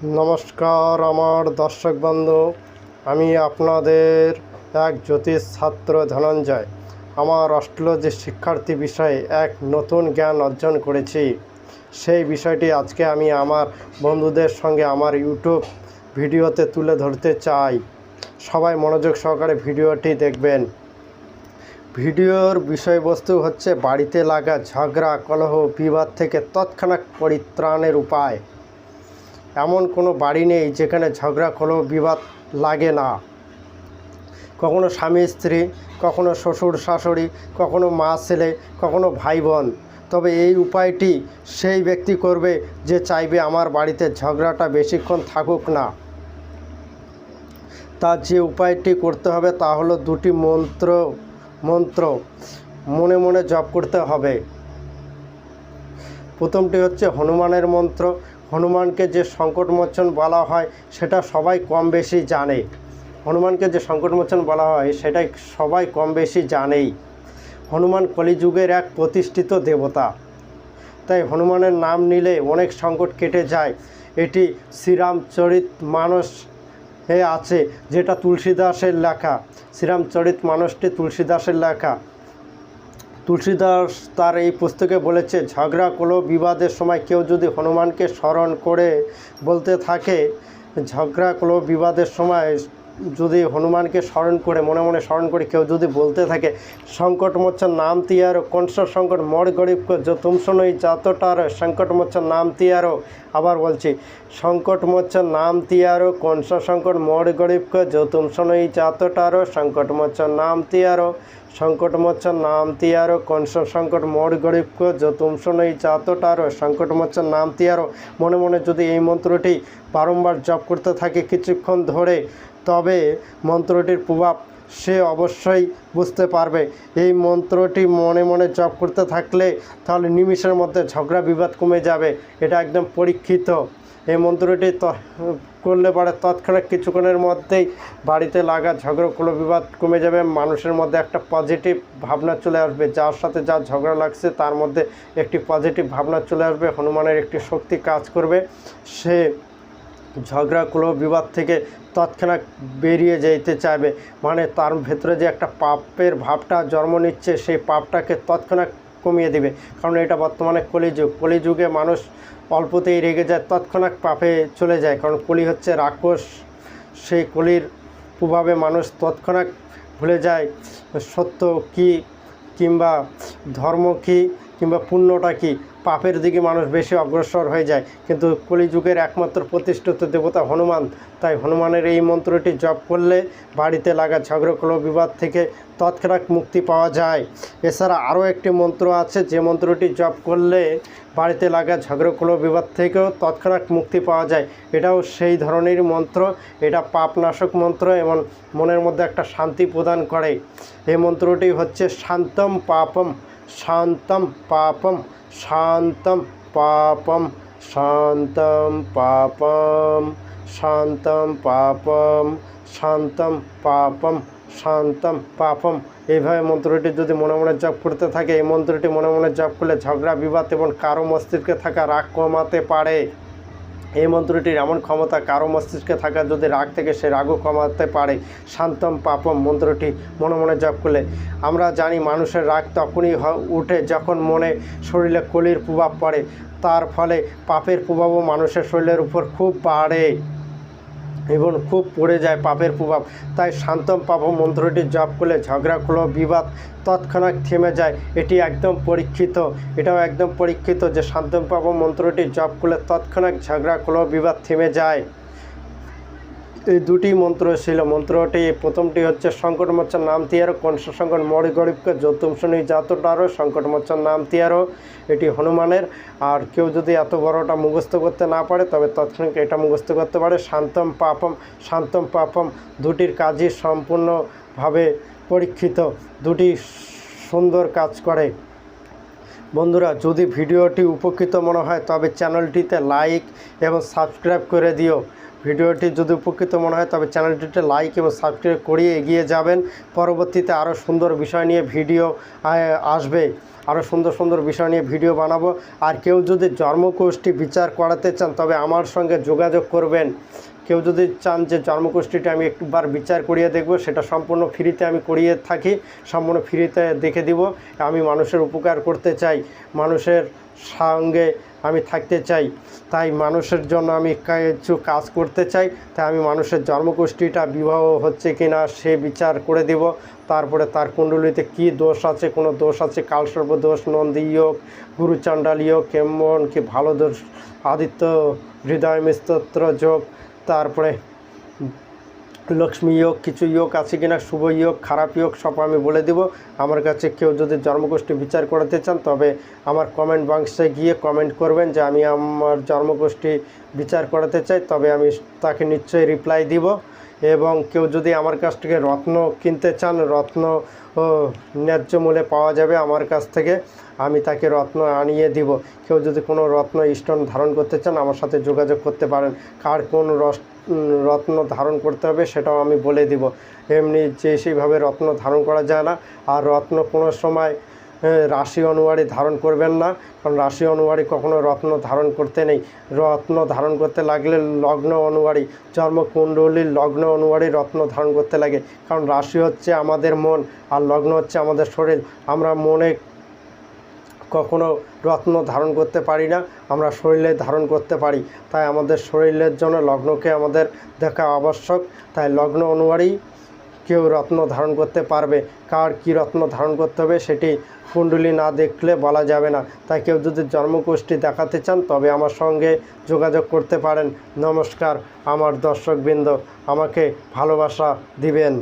নমস্কার আমার দর্শক বন্ধু, আমি আপনাদের এক জ্যোতিষ ছাত্র ধনঞ্জয়। আমার অস্ট্রোলজি শিক্ষার্থী বিষয়ে এক নতুন জ্ঞান অর্জন করেছি। সেই বিষয়টি আজকে আমি আমার বন্ধুদের সঙ্গে আমার ইউটিউব ভিডিওতে তুলে ধরতে চাই। সবাই মনোযোগ সহকারে ভিডিওটি দেখবেন। ভিডিওর বিষয়বস্তু হচ্ছে বাড়িতে লাগা ঝগড়া কলহ বিবাদ থেকে তৎক্ষণাৎ পরিত্রাণের উপায়। এমন কোনো বাড়ি নেই যেখানে ঝগড়া কলহ বিবাদ লাগে না। কখনো স্বামী স্ত্রী, কখনো শ্বশুর শাশুড়ি, কখনো মা ছেলে, কখনো ভাই বোন। তবে এই উপায়টি সেই ব্যক্তি করবে যে চাইবে আমার বাড়িতে ঝগড়াটা বেশিক্ষণ থাকুক না। তার যে উপায়টি করতে হবে তা হলো দুটি মন্ত্র মনে মনে জপ করতে হবে। প্রথমটি হচ্ছে হনুমানের মন্ত্র। হনুমানকে যে সংকটমোচন বলা হয় সেটা সবাই কম বেশি জানে। হনুমানকে যে সংকটমোচন বলা হয় সেটাই সবাই কম বেশি জানেই। হনুমান কলিযুগের এক প্রতিষ্ঠিত দেবতা, তাই হনুমানের নাম নিলে অনেক সংকট কেটে যায়। এটি শ্রীরামচরিত মানস আছে, যেটা তুলসীদাসের লেখা। শ্রীরামচরিত মানসটি তুলসীদাসের লেখা। তুলসীদাস তার এই পুস্তকে বলেছে, ঝগড়া কলহ বিবাদের সময় কেউ যদি হনুমানকে স্মরণ করে বলতে থাকে, ঝগড়া কলহ বিবাদের সময় যদি হনুমানকে স্মরণ করে মনে মনে স্মরণ করে কেউ যদি বলতে থাকে, সংকটমোচন নাম তিয়ারো কংস সংকট মর গরিবকে जो तुम सुनोई जातोटार সংকটমোচন নাম তিয়ারো। আবার বলছি, সংকটমোচন নাম তিয়ারো কংস সংকট মর গরিবকে जो तुम सुनोई जातोटारो সংকটমোচন নাম তিয়ারো। সংকটমোচন নাম তিয়ারো কংস সংকট মোর গরিবকে जो तुम सुनोई जातोटारो সংকটমোচন নাম তিয়ারো। মনে মনে যদি এই মন্ত্রটি বারংবার জপ করতে থাকে কিছুক্ষণ ধরে, তবে মন্ত্রটির প্রভাব সে অবশ্যই বুঝতে পারবে। এই মন্ত্রটি মনে মনে জপ করতে থাকলে তাহলে নিমিষের মধ্যে ঝগড়া বিবাদ কমে যাবে। এটা একদম পরীক্ষিত। এই মন্ত্রটি করলে পরে তৎক্ষণাৎ কিছুক্ষণের মধ্যেই বাড়িতে লাগা ঝগড়া কলহ বিবাদ কমে যাবে। মানুষের মধ্যে একটা পজিটিভ ভাবনা চলে আসবে। যার সাথে যার ঝগড়া লাগছে তার মধ্যে একটি পজিটিভ ভাবনা চলে আসবে। হনুমানের একটি শক্তি কাজ করবে। সে ঝগড়া কলহ বিবাদ থেকে তৎক্ষণাৎ বেরিয়ে যেতে চাইবে। মানে তার ভেতরে যে একটা পাপের ভাবটা জন্ম নিচ্ছে, সেই পাপটাকে তৎক্ষণাৎ কমিয়ে দিবে। কারণ এটা বর্তমানে কলিযুগে মানুষ অল্পতেই রেগে যায়, তৎক্ষণাৎ পাপে চলে যায়। কারণ কলি হচ্ছে রাক্ষস। সেই কলির প্রভাবে মানুষ তৎক্ষণাৎ ভুলে যায় সত্য কী, কিংবা ধর্ম কী, কিংবা পুণ্যটা কী। পাপের দিকে মানুষ বেশি অগ্রসর হয়ে যায়। কিন্তু কলিযুগের একমাত্র প্রতিষ্ঠিত দেবতা হনুমান, তাই হনুমানের এই মন্ত্রটি জপ করলে বাড়িতে লাগা ঝগড়া কলহ বিবাদ থেকে তৎক্ষণাৎ মুক্তি পাওয়া যায়। এছাড়া আরও একটি মন্ত্র আছে, যে মন্ত্রটি জপ করলে বাড়িতে লাগা ঝগড়া কলহ বিবাদ থেকেও তৎক্ষণাৎ মুক্তি পাওয়া যায়। এটাও সেই ধরনেরই মন্ত্র। এটা পাপনাশক মন্ত্র এবং মনের মধ্যে একটা শান্তি প্রদান করে। এই মন্ত্রটি হচ্ছে শান্তম পাপম শান্তম পাপম শান্তম পাপম শান্তম পাপম শান্তম পাপম শান্তম পাপম শান্তম পাপম। এইভাবে মন্ত্রটি যদি মনে মনে জপ করতে থাকে, এই মন্ত্রটি মনে মনে জপ করলে ঝগড়া বিবাদ এবং কারো মস্তিষ্কে থাকা রাগ কমাতে পারে। এই মন্ত্রটির এমন ক্ষমতা, কারো মস্তিষ্কে থাকা যদি রাগ থেকে সে রাগও কমাতে পারে। শান্তম পাপম মন্ত্রটি মনে মনে জপ করলে। আমরা জানি মানুষের রাগ তখনই উঠে যখন মনে শরীরে কলির প্রভাব পড়ে। তার ফলে পাপের প্রভাবও মানুষের শরীরের উপর খুব বাড়ে এবং খুব পড়ে যায় পাপের প্রভাব। তাই শান্তম পাপম মন্ত্রটি জপ করলে ঝগড়া কলহ বিবাদ তৎক্ষণাৎ থেমে যায়। এটি একদম পরীক্ষিত। এটাও একদম পরীক্ষিত যে শান্তম পাপম মন্ত্রটি জপ করলে তৎক্ষণাৎ ঝগড়া কলহ বিবাদ থেমে যায়। এই দুটি মন্ত্র ছিল। মন্ত্রটি প্রথমটি হচ্ছে সংকটমোচন নাম তিয়ারো কংস সংকট মরি গরিবকে जो तुम सुनोई जातोटारो সংকটমোচন নাম তিয়ারো। এটি হনুমানের। আর কেউ যদি এত বড়টা মুখস্থ করতে না পারে তবে তৎক্ষণাৎ এটা মুখস্থ করতে পারে। শান্তম পাপম শান্তম পাপম দুটির কাজই সম্পূর্ণভাবে পরীক্ষিত, দুটি সুন্দর কাজ করে। বন্ধুরা, যদি ভিডিওটি উপকৃত মনে হয় তবে চ্যানেলটিতে লাইক এবং সাবস্ক্রাইব করে দিও। ভিডিওটি যদি উপকৃত মনে হয় তবে চ্যানেলটিতে লাইক এবং সাবস্ক্রাইব করিয়ে এগিয়ে যাবেন। পরবর্তীতে আরও সুন্দর বিষয় নিয়ে ভিডিও আসবে, আরও সুন্দর সুন্দর বিষয় নিয়ে ভিডিও বানাবো। আর কেউ যদি জন্মকুষ্ঠী বিচার করাতে চান তবে আমার সঙ্গে যোগাযোগ করবেন। কেউ যদি চান যে জন্মকুষ্ঠীটা আমি একবার বিচার করিয়ে দেখব, সেটা সম্পূর্ণ ফ্রিতে আমি করিয়ে থাকি, সম্পূর্ণ ফ্রিতে দেখে দিব। আমি মানুষের উপকার করতে চাই, মানুষের সঙ্গে আমি থাকতে চাই, তাই মানুষের জন্য আমি কিছু কাজ করতে চাই। তাই আমি মানুষের জন্মকুষ্ঠীটা বিবাহ হচ্ছে কি না সে বিচার করে দেব। তারপরে তার কুণ্ডলিতে কি দোষ আছে, কোনো দোষ আছে, কালসর্প দোষ, নন্দী যোগ, গুরুচণ্ডাল যোগ, কেমন কি ভালো দোষ, আদিত্য হৃদয় স্তোত্র যোগ, তারপরে লক্ষ্মী যোগ, কিছু যোগ আছে কিনা, শুভ যোগ, খারাপ যোগ, সব আমি বলে দেব। আমার কাছে কেউ যদি জন্মকুষ্ঠী বিচার করাতে চান তবে আমার কমেন্ট বক্সে গিয়ে কমেন্ট করবেন যে আমি আমার জন্মকুষ্ঠী বিচার করাতে চাই, তবে আমি তাকে নিশ্চয়ই রিপ্লাই দিব। এবং কেউ যদি আমার কাছ থেকে রত্ন কিনতে চান, রত্ন ন্যায্য মূল্যে পাওয়া যাবে আমার কাছ থেকে, আমি তাকে রত্ন আনিয়ে দিব। কেউ যদি কোনো রত্ন স্টোন ধারণ করতে চান আমার সাথে যোগাযোগ করতে পারেন। কার কোন রত্ন ধারণ করতে হবে সেটাও আমি বলে দিব। এমনি যে সেইভাবে রত্ন ধারণ করা যায় না। আর রত্ন কোনো সময় রাশি অনুযায়ী ধারণ করবেন না, কারণ রাশি অনুযায়ী কখনো রত্ন ধারণ করতে নেই। রত্ন ধারণ করতে লাগলে লগ্ন অনুযায়ী, জন্মকুণ্ডলীর লগ্ন অনুযায়ী রত্ন ধারণ করতে লাগে। কারণ রাশি হচ্ছে আমাদের মন আর লগ্ন হচ্ছে আমাদের শরীর। আমরা মনে কখনো রত্ন ধারণ করতে পারি না, আমরা শরীরে ধারণ করতে পারি। তাই আমাদের শরীরের জন্য লগ্নকে আমাদের দেখা আবশ্যক। তাই লগ্ন অনুযায়ী কেউ রত্ন ধারণ করতে পারবে। কার কী রত্ন ধারণ করতে হবে সেটি কুণ্ডলী না দেখলে বলা যাবে না। তাই কেউ যদি জন্মকুষ্ঠী দেখাতে চান তবে আমার সঙ্গে যোগাযোগ করতে পারেন। নমস্কার আমার দর্শকবৃন্দ, আমাকে ভালোবাসা দিবেন।